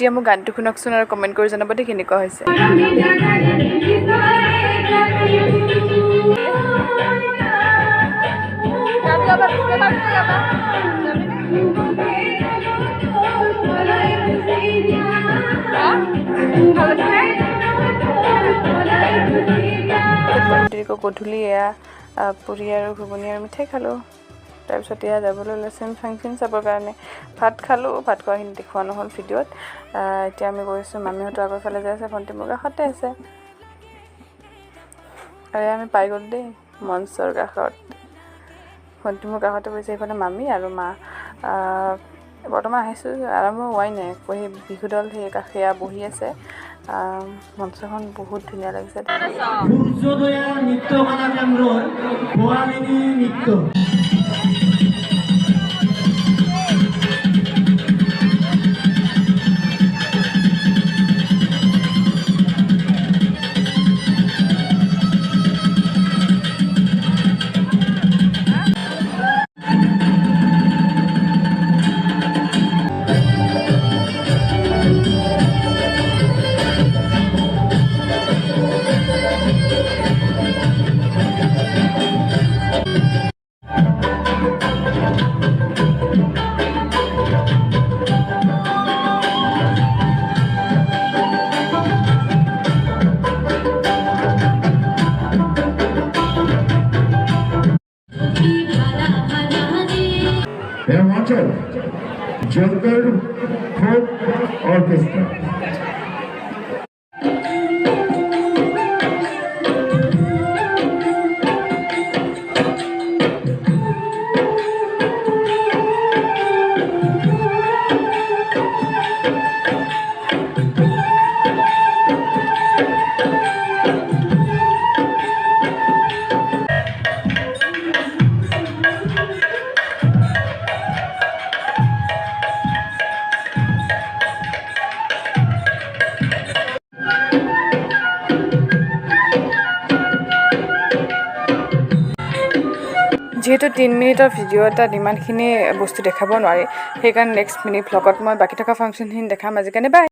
এতিয়া মোক গানটো শুনকচোন আৰু কমেণ্ট কৰি জনাব দেই কেনেকুৱা হৈছে গধূলি এয়া পুৰি আৰু ঘুগুনি আৰু মিঠাই খালোঁ তাৰপিছত এয়া যাবলৈ ওলাইছোঁ ফাংচন চাবৰ কাৰণে ভাত খালোঁ ভাত খোৱাখিনি দেখুওৱা নহ'ল ভিডিঅ'ত এতিয়া আমি গৈছোঁ মামীহঁতৰ আগৰ ফালে যাই আছে ভণ্টি মোৰ কাষতে আছে আৰু আমি পাই গ'লোঁ দেই মঞ্চৰ কাষত ভণ্টি মোৰ কাষতে বহিছে এইফালে মামী আৰু মা বৰ্তমান আহিছোঁ আৰম্ভ হোৱাই নাই সেই বিহুদল সেই কাষেয়া বহি আছে মঞ্চখন বহুত ধুনীয়া লাগিছে সূৰ্যোদয়া নৃত্য কলা কেন্দ্ৰৰ গোৱালিনী নৃত্য Jungle Folk Orchestra. যেহেতু 3 মিনিটৰ ভিডিঅ' এটাত ইমানখিনি বস্তু দেখাব নোৱাৰি সেইকাৰণে নেক্সট মিনি ভ্লগত মই বাকী থকা ফাংচনখিনি দেখাম আজিকাৰণে বাই